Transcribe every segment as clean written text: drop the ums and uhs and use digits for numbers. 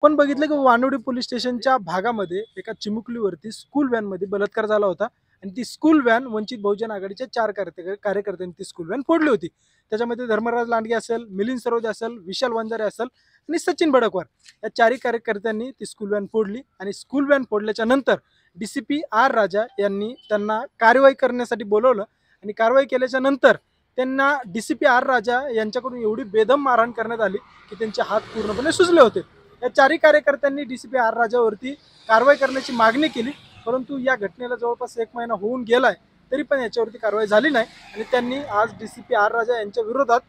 पण बघितलं की वानवडी पोलीस स्टेशनच्या भागामध्ये एका चिमुकलीवरती स्कूल व्हॅनमध्ये बलात्कार झाला होता आणि ती स्कूल व्हॅन वंचित बहुजन आघाडीच्या 4 कार्यकर्त्यांनी ती स्कूल व्हॅन फोडली होती. त्याच्यामध्ये धर्मराज लांडगे असेल, मिलिंद सरोदे असेल, विशाल वंजारे असेल आणि सचिन बडकवार या 4ही कार्यकर्त्यांनी ती स्कूल व्हॅन फोडली आणि स्कूल व्हॅन फोडल्याच्या नंतर डीसीपी आर राजा यांनी त्यांना कारवाई करण्यासाठी बोलवलं आणि कारवाई केल्याच्या नंतर त्यांना डीसीपी आर राजा यांच्याकडून एवढी बेदम मारहाण करण्यात आली की त्यांचे हात पूर्णपणे सुजले होते. या 4ही कार्यकर्त्यांनी डीसीपी आर राजावरती कारवाई करण्याची मागणी केली, परंतु या घटनेला जवळपास 1 महिना होऊन गेलाय तरी पण याच्यावरती कारवाई झाली नाही आणि त्यांनी आज डीसीपी आर राजा यांच्या विरोधात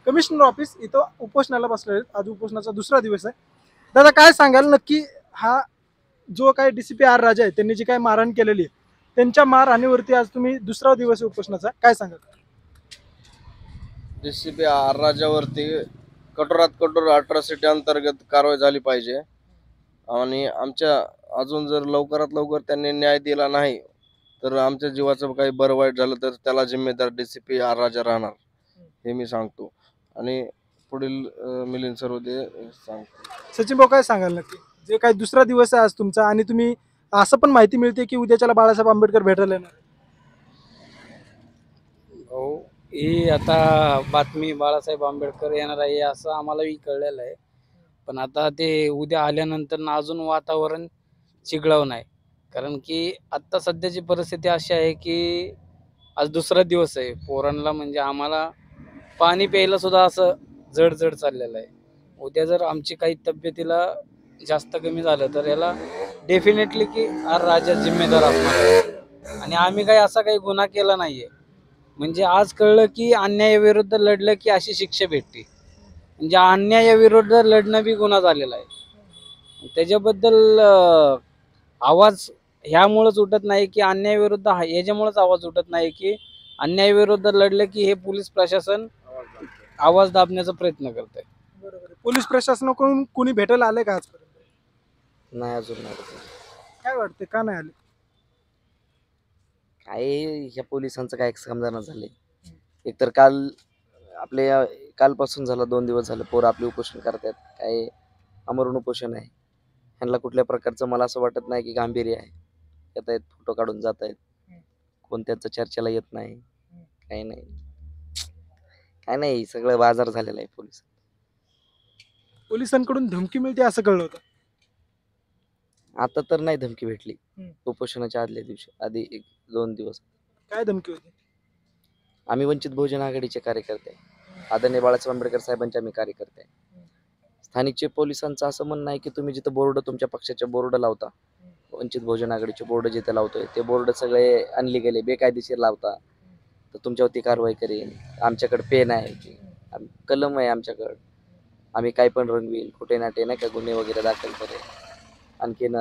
कमिशनर ऑफिस इथं उपोषणाला बसले आहेत. आज उपोषणाचा दुसरा दिवस आहे. दादा काय सांगाल नक्की हा जो काही डीसीपी आर राजा आहे त्यांनी जी काही मारहाण केलेली आहे त्यांच्या मारहाणीवरती आज तुम्ही दुसरा दिवस आहे उपोषणाचा, काय सांगाल? डीसीपी आर राजावरती कठोरात कठोर अट्रॉसिटी अंतर्गत कारवाई झाली पाहिजे आणि आमच्या अजून जर लवकरात लवकर त्यांनी न्याय दिला नाही तर आमच्या जीवाचं काही बरं वाईट झालं तर त्याला जिम्मेदार डीसीपी आर राजा राहणार हे मी सांगतो आणि पुढील मिलिंद सरोदे सांगतो. सचिन भाऊ काय सांगाल नक्की जे काही दुसरा दिवस आहे आज तुमचा आणि तुम्ही असं पण माहिती मिळते की उद्याच्याला बाळासाहेब आंबेडकर भेटायला येणार? हो, ही आता बातमी बाळासाहेब आंबेडकर येणार आहे असं आम्हालाही कळलेलं आहे. पण आता ते उद्या आल्यानंतर अजून वातावरण चिघळावं नाही, कारण की आत्ता सध्याची परिस्थिती अशी आहे की आज दुसरा दिवस आहे. पोरांना म्हणजे आम्हाला पाणी प्यायला सुद्धा असं जड जड चाललेलं आहे. उद्या जर आमची काही तब्येतीला जास्त कमी झालं तर याला डेफिनेटली की आर राजा जिम्मेदार असणार आहे. आणि आम्ही काही असा काही गुन्हा केला नाहीये. म्हणजे आज कळलं की अन्यायाविरुद्ध लढलं की अशी शिक्षा भेटते. म्हणजे अन्यायाविरुद्ध लढणं बी गुन्हा झालेला आहे. त्याच्याबद्दल आवाज ह्यामुळेच उठत नाही की अन्यायाविरुद्ध याच्यामुळेच आवाज उठत नाही की अन्यायाविरुद्ध लढलं की हे पोलीस प्रशासन आवाज दाबण्याचा प्रयत्न करत आहे. बरोबर. पोलीस प्रशासनाकडून कोणी भेटायला आले का आजपर्यंत? नाही, अजून नाही. काय वाटते का नाही आले? काय ह्या पोलिसांचं काय समजाना झालंय. एकतर काल आपल्या कालपासून झालं 2 दिवस झालं पोरं आपले उपोषण करतात. काय आमरण उपोषण आहे. ह्यांना कुठल्या प्रकारचं मला असं वाटत नाही की गांभीर्य आहे. येत आहेत, फोटो काढून जात आहेत. कोण त्यांचं चर्चेला येत नाही, काही नाही. काय नाही, सगळं बाजार झालेला आहे पोलीस. पोलिसांकडून धमकी मिळते असं कळलं होतं. आता तर नाही धमकी भेटली. हम्म. उपोषणाच्या आदल्या दिवशी आधी 1-2 दिवस काय धमकी होती? आम्ही वंचित बहुजन आघाडीचे कार्यकर्ते आहे. आदरणीय बाळासाहेब आंबेडकर साहेबांचे आम्ही कार्यकर्ते आहे. स्थानिकचे पोलिसांचं असं म्हणणं आहे की तुम्ही जिथं बोर्ड तुमच्या पक्षाचे बोर्ड लावता, वंचित बहुजन आघाडीचे बोर्ड जिथे लावतोय ते बोर्ड सगळे आणले गेले बेकायदेशीर लावता तर तुमच्यावरती कारवाई करेन. आमच्याकडे पेन आहे, कलम आहे आमच्याकडं, आम्ही काय पण रंगवील, खोटे नाटे नाही का गुन्हे वगैरे दाखल करेल. आणखीन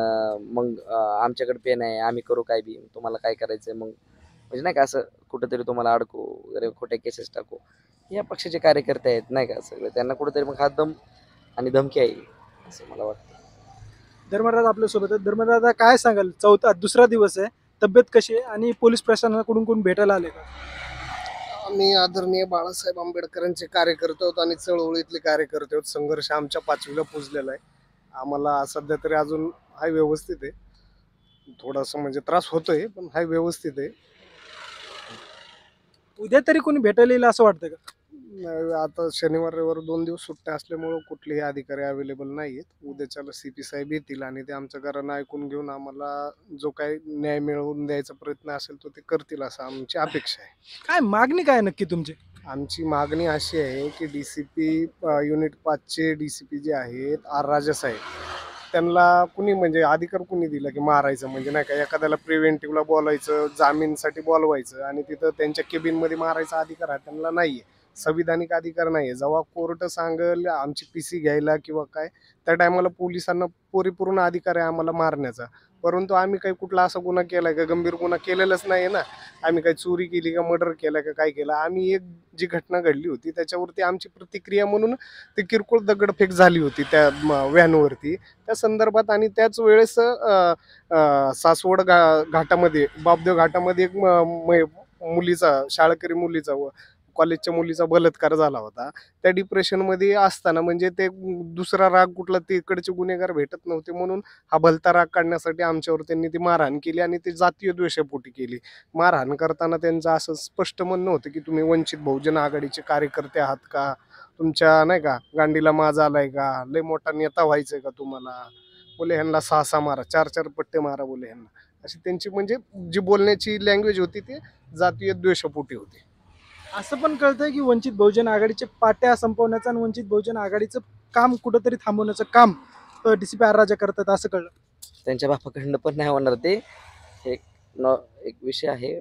मग आमच्याकडे पेन आहे, आम्ही करू काय बी, तुम्हाला काय करायचंय मग म्हणजे नाही का असं कुठेतरी तुम्हाला अडकू वगैरे खोटे केसेस टाकू. या पक्षाचे कार्यकर्ते आहेत नाही का सगळे, त्यांना कुठेतरी मग हा दम आणि धमकी आहे असं मला वाटतं. धर्मराज आपल्यासोबत आहेत. धर्मराज काय सांगाल दुसरा दिवस आहे, तब्येत कशी आहे आणि पोलीस प्रशासनाकडून कोण भेटायला आले का? आम्ही आदरणीय बाळासाहेब आंबेडकरांचे कार्यकर्ते आहोत आणि चळवळीतले कार्यकर्ते आहोत. संघर्ष आमच्या 5वीला पुजलेला आहे. आम्हाला सध्या तरी अजून हाय व्यवस्थित आहे. थोडासा म्हणजे त्रास होतोय पण हाय व्यवस्थित आहे. उद्या तरी कोणी भेटायला येईल असं वाटतं का? आता शनिवार रविवार 2 दिवस सुट्ट्या असल्यामुळं कुठलेही अधिकारी अवेलेबल नाही आहेत. उद्याच्याला CP साहेब येतील आणि ते आमचं कारण ऐकून घेऊन आम्हाला जो काही न्याय मिळवून द्यायचा प्रयत्न असेल तो ते करतील असं आमची अपेक्षा आहे. काय मागणी काय नक्की तुमची? आमची मागणी अशी आहे की DCP युनिट 5चे DCP जे आहेत आर राजा साहेब त्यांना कुणी म्हणजे अधिकार कुणी दिला की मारायचं म्हणजे नाही का एखाद्याला प्रिव्हेंटिव्हला बोलायचं, जामीनसाठी बोलवायचं आणि तिथं त्यांच्या केबिनमध्ये मारायचा अधिकार आहे त्यांना नाहीये. संविधानिक अधिकार नाहीये. जेव्हा कोर्ट सांगेल आमची PC घ्यायला किंवा काय त्या टायमाला पोलिसांना परिपूर्ण अधिकार आहे आम्हाला मारण्याचा. परंतु आम्ही काही कुठला असा गुन्हा केलाय का, गंभीर गुन्हा केलेलाच नाही ना. आम्ही काही चोरी केली का, मर्डर केलं का, काय केलं. आम्ही एक जी घटना घडली होती त्याच्यावरती आमची प्रतिक्रिया म्हणून ते किरकोळ दगडफेक झाली होती त्या व्हॅनवरती. त्या संदर्भात आणि त्याच वेळेस सासवड घाटामध्ये बापदेव घाटामध्ये एक मुलीचा शाळकरी मुलीचा कॉलेजच्या मुलीचा बलात्कार झाला होता. त्या डिप्रेशनमध्ये असताना म्हणजे ते दुसरा राग कुठला तिकडचे गुन्हेगार भेटत नव्हते म्हणून हा भलता राग काढण्यासाठी आमच्यावर त्यांनी ती मारहाण केली आणि ती जातीय द्वेषापोटी केली. मारहाण करताना त्यांचं असं स्पष्ट म्हणणं होतं की तुम्ही वंचित बहुजन आघाडीचे कार्यकर्ते आहात का? तुमच्या नाही का गांडीला माज आलाय का? लय मोठा नेता व्हायचंय का तुम्हाला? बोले ह्यांना 6-6 मारा, 4-4 पट्टे मारा बोले ह्यांना. अशी त्यांची म्हणजे जी बोलण्याची लँग्वेज होती ती जातीय द्वेषापोटी होती. असं पण कळतंय की वंचित बहुजन आघाडीचे पाट्या संपवण्याचं आणि वंचित बहुजन आघाडीचं काम कुठंतरी थांबवण्याचं काम डीसीपी आर राजा करतात असं कळलं. त्यांच्या बापाकडनं पण नाही होणार ते. एक विषय आहे,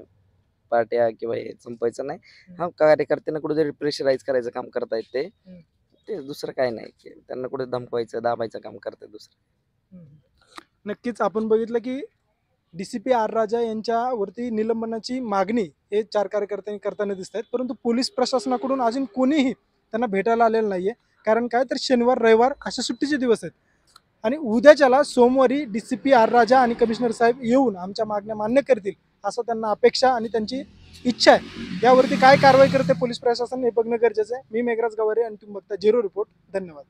पार्ट्या किंवा हे संपायचं नाही. हा, कार्यकर्त्यांना कुठेतरी प्रेशराईज करायचं काम करतायत ते. ते दुसरं काय नाही की त्यांना कुठे धमकवायचं दाबायचं काम करतायत दुसरं. नक्कीच आपण बघितलं की डीसीपी आर राजा यांच्यावरती निलंबनाची मागणी हे 4 कार्यकर्त्यांनी करताना दिसत आहेत, परंतु पोलीस प्रशासनाकडून अजून कोणीही त्यांना भेटायला आलेलं नाहीये. कारण काय तर शनिवार रविवार असे सुट्टीचे दिवस आहेत आणि उद्याच्याला सोमवारी डीसीपी आर राजा आणि कमिशनर साहेब येऊन आमच्या मागण्या मान्य करतील असं त्यांना अपेक्षा आणि त्यांची इच्छा आहे. यावरती काय कारवाई करते पोलीस प्रशासन हे बघणं गरजेचं आहे. मी मेघराज गवारे आणि तुम्ही बघता झिरो रिपोर्ट. धन्यवाद.